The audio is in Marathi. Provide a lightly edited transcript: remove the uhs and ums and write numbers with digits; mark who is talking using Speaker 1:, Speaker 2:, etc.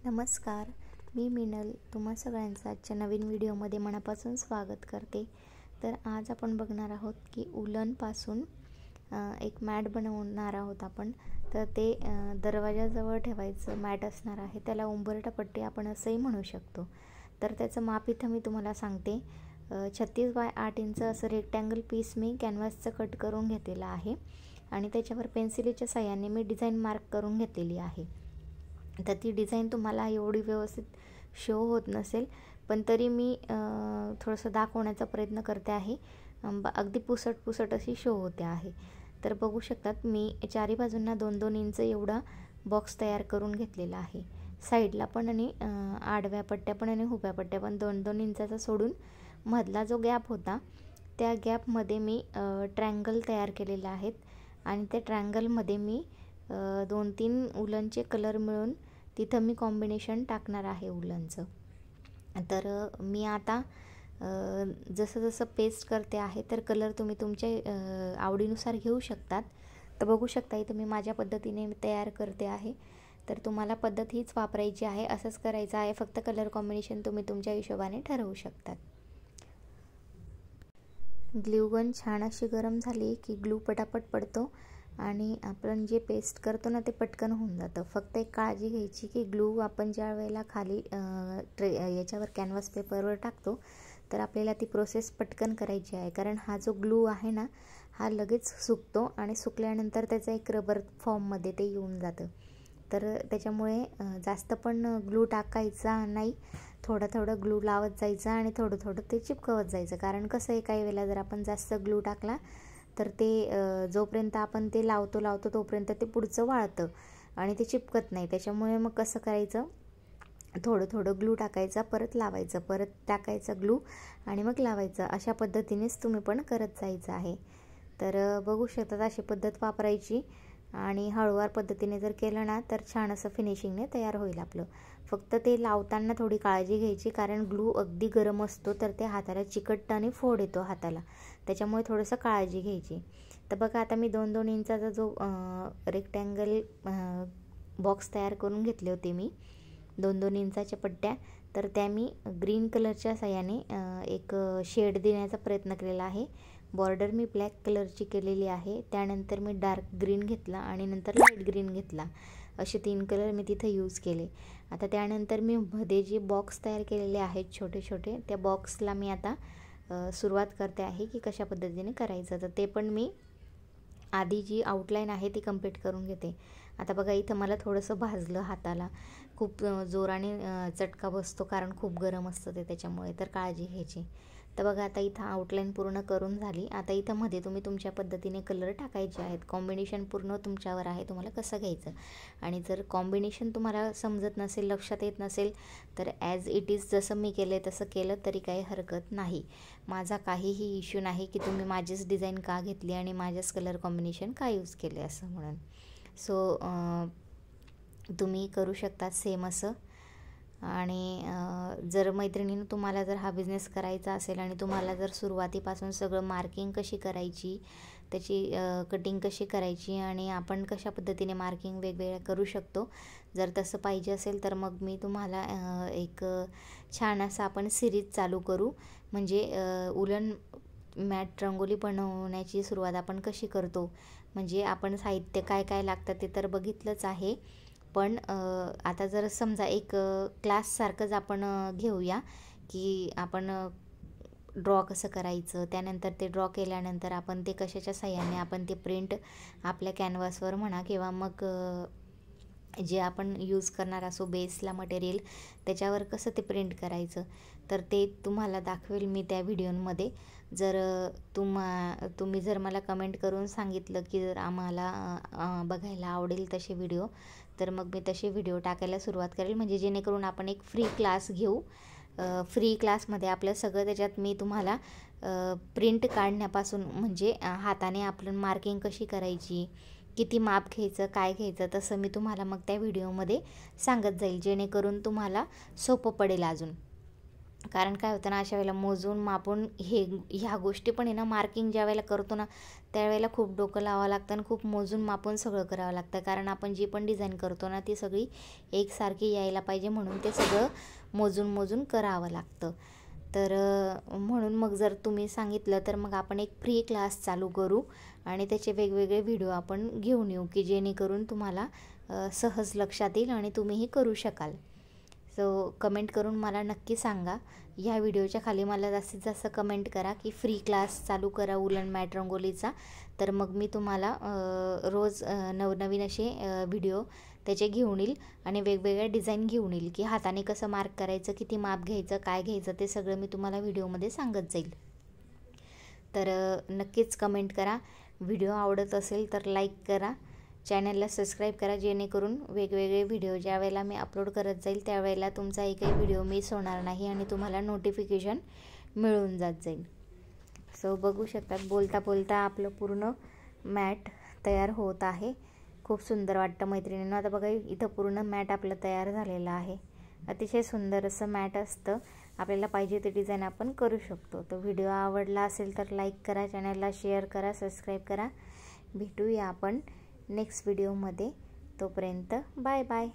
Speaker 1: नमस्कार, मी मिनल तुम्हा सगळ्यांचं आजच्या नवीन व्हिडिओमध्ये मनापासून स्वागत करते। तर आज आपण बघणार आहोत की उलनपासून एक मॅट बनवणार आहोत आपण। तर ते दरवाजाजवळ ठेवायचं मॅट असणार आहे, त्याला उंबरठा पट्टी आपण असंही म्हणू शकतो। तर त्याचं माप इथं मी तुम्हाला सांगते। 36 बाय 8 इंच असं रेक्टँगल पीस मी कॅनव्हासचं कट करून घेतलेलं आहे आणि त्याच्यावर पेन्सिलीच्या साहाय्याने मी डिझाईन मार्क करून घेतलेली आहे। तर ती डिझाईन तुम्हाला एवढी व्यवस्थित शो होत नसेल, पण तरी मी थोडंसं दाखवण्याचा प्रयत्न करते आहे। अगदी पुसट अशी शो होते आहे। तर बघू शकतात मी चारी बाजूंना 2-2 इंच एवढा बॉक्स तयार करून घेतलेला आहे। साईडला पण आणि आडव्या पट्ट्या पण आणि उभ्या पट्ट्या पण 2-2 इंचाचा सोडून मधला जो गॅप होता त्या गॅपमध्ये मी ट्रायंगल तयार केलेले आहेत आणि त्या ट्रायंगलमध्ये मी 2-3 उलनचे कलर मिळून तिथं मी कॉम्बिनेशन टाकणार आहे उलनचं। तर मी आता जसं पेस्ट करते आहे तर कलर तुम्ही तुमच्या आवडीनुसार घेऊ शकतात। तर बघू शकता इथं मी माझ्या पद्धतीने तयार करते आहे। तर तुम्हाला पद्धत हीच वापरायची आहे, असंच करायचं आहे, फक्त कलर कॉम्बिनेशन तुम्ही तुमच्या हिशोबाने ठरवू शकतात। ग्लू गन छान अशी गरम झाली की ग्लू पटापट पडतो आणि आपण जे पेस्ट करतो ना ते पटकन होऊन जातं। फक्त एक काळजी घ्यायची की ग्लू आपण ज्या वेळेला खाली याच्यावर कॅनव्हास पेपरवर टाकतो तर आपल्याला ती प्रोसेस पटकन करायची आहे, कारण हा जो ग्लू आहे ना हा लगेच सुकतो आणि सुकल्यानंतर त्याचा एक रबर फॉर्ममध्ये ते येऊन जातं। तर त्याच्यामुळे जास्त पण ग्लू टाकायचा नाही, थोडं ग्लू लावत जायचं आणि थोडं ते चिपकवत जायचं। कारण कसं आहे, काही वेळेला जर आपण जास्त ग्लू टाकला तर ते जोपर्यंत आपण ते लावतो तोपर्यंत ते पुढचं वाळतं आणि ते चिपकत नाही। त्याच्यामुळे मग कसं करायचं, थोडं ग्लू टाकायचा, परत लावायचं, परत टाकायचं ग्लू आणि मग लावायचं। अशा पद्धतीनेच तुम्ही पण करत जायचं आहे। तर बघू शकता अशी पद्धत वापरायची आणि हळूवार पद्धतीने जर केलं ना तर छान असं फिनिशिंगने तयार होईल आपलं। फक्त ते लावताना थोडी काळजी घ्यायची, कारण ग्लू अगदी गरम असतो तर ते हाताला चिकटतं आणि फोड येतो हाताला, त्याच्यामुळे थोडंसं काळजी घ्यायची। तर बघा आता मी 2-2 इंचाचा जो रेक्टँगल बॉक्स तयार करून घेतले होते मी 2-2 इंचाच्या पट्ट्या, तर त्या मी ग्रीन कलरच्या साहाय्याने एक शेड देण्याचा प्रयत्न केलेला आहे। बॉर्डर मी ब्लॅक कलरची केलेली आहे, त्यानंतर मी डार्क ग्रीन घेतला आणि नंतर लाईट ग्रीन घेतला, असे 3 कलर मी तिथे यूज केले। आता त्यानंतर मी मध्ये जे बॉक्स तयार केलेले आहेत छोटे त्या बॉक्सला मी आता सुरुवात करते आहे की कशा पद्धतीने करायचं। तर ते पण मी आधी जी आउटलाईन आहे ती कंप्लीट करून घेते। आता बघा इथं मला थोडंसं भाजलं हाताला, खूप जोराने चटका बसतो कारण खूप गरम असतं ते, त्याच्यामुळे तर काळजी घ्यायची। तर बघा आता इथं आउटलाईन पूर्ण करून झाली। आता इथं मध्ये तुम्ही तुमच्या पद्धतीने कलर टाकायचे आहेत, कॉम्बिनेशन पूर्ण तुमच्यावर आहे तुम्हाला कसं घ्यायचं। आणि जर कॉम्बिनेशन तुम्हाला समजत नसेल, लक्षात येत नसेल तर ॲज इट इज जसं मी केलं आहे तसं केलं तरी काही हरकत नाही। माझा काहीही इश्यू नाही की तुम्ही माझीच डिझाईन का घेतली आणि माझ्याच कलर कॉम्बिनेशन का यूज केले असं म्हणून। सो तुम्ही करू शकता सेम असं। आणि जर मैत्रिणींनो तुम्हाला जर हा बिझनेस करायचा असेल आणि तुम्हाला जर सुरुवातीपासून सगळं मार्किंग कशी करायची, त्याची कटिंग कशी करायची आणि आपण कशा पद्धतीने मार्किंग वेगवेगळ्या करू शकतो, जर तसं पाहिजे असेल तर मग मी तुम्हाला एक छान असं आपण सिरीज चालू करू। म्हणजे उलन मॅट रंगोली बनवण्याची सुरुवात आपण कशी करतो, म्हणजे आपण साहित्य काय लागतं ते तर बघितलंच आहे, पण आता जर समजा एक क्लाससारखंच आपण घेऊया की आपण ड्रॉ कसं करायचं, त्यानंतर ते ड्रॉ केल्यानंतर आपण ते कशाच्या साहाय्याने आपण ते प्रिंट आपल्या कॅनव्हासवर म्हणा किंवा मग जे आपण यूज करणार असो बेसला मटेरियल त्याच्यावर कसं ते प्रिंट करायचं, तर ते तुम्हाला दाखवेल मी त्या व्हिडिओमध्ये। जर तुम्ही जर मला कमेंट करून सांगितलं की जर आम्हाला बघायला आवडेल तसे व्हिडिओ, तर मग मी तसे व्हिडिओ टाकायला सुरुवात करेल, म्हणजे जेणेकरून आपण एक फ्री क्लास घेऊ। फ्री क्लासमध्ये आपलं सगळं त्याच्यात मी तुम्हाला प्रिंट काढण्यापासून, म्हणजे हाताने आपण मार्किंग कशी करायची, किती माप घ्यायचं, काय घ्यायचं, तसं मी तुम्हाला मग त्या व्हिडिओमध्ये सांगत जाईल, जेणेकरून तुम्हाला सोपं पडेल अजून। कारण काय होतं ना, अशा वेळेला मोजून मापून ह्या गोष्टी पण आहे ना, मार्किंग ज्या वेळेला करतो ना त्यावेळेला खूप डोकं लावावं लागतं आणि खूप मोजून मापून सगळं करावं लागतं. कारण आपण जी पण डिझाईन करतो ना ती सगळी एकसारखी यायला पाहिजे, म्हणून ते सगळं मोजून मोजून करावं लागतं. तर म्हणून मग जर तुम्ही सांगितलं तर मग आपण एक फ्री क्लास चालू करू आणि त्याचे वेगवेगळे व्हिडिओ आपण घेऊन येऊ की जेणेकरून तुम्हाला सहज लक्षात येईल आणि तुम्हीही करू शकाल. सो कमेंट करून मला नक्की सांगा. ह्या व्हिडिओच्या खाली मला जास्तीत जास्त कमेंट करा की फ्री क्लास चालू करा उलन मॅट रंगोलीचा. तर मग मी तुम्हाला रोज नवनवीन असे व्हिडिओ त्याचे घेऊन येईल आणि वेगवेगळ्या डिझाईन घेऊन येईल की हाताने कसं मार्क करायचं, किती माप घ्यायचं, काय घ्यायचं ते सगळं मी तुम्हाला व्हिडिओमध्ये सांगत जाईल. तर नक्कीच कमेंट करा. व्हिडिओ आवडत असेल तर लाईक करा, चॅनलला सबस्क्राईब करा, जेणेकरून वेगवेगळे व्हिडिओ ज्या वेळेला मी अपलोड करत जाईल त्यावेळेला तुमचा एकही व्हिडिओ मिस होणार नाही आणि तुम्हाला नोटिफिकेशन मिळून जात जाईल. सो बघू शकतात बोलता बोलता आपलं पूर्ण मॅट तयार होत आहे. खूप सुंदर वाटतं मैत्रिणींनो. आता बघा इथं पूर्ण मॅट आपलं तयार झालेलं आहे. अतिशय सुंदर असं मॅट असतं. आपल्याला पाहिजे ते डिझाईन आपण करू शकतो. तो व्हिडिओ आवडला असेल तर लाईक करा, चॅनलला शेअर करा, सबस्क्राईब करा. भेटूया आपण नेक्स्ट व्हिडिओमध्ये. तोपर्यंत बाय बाय.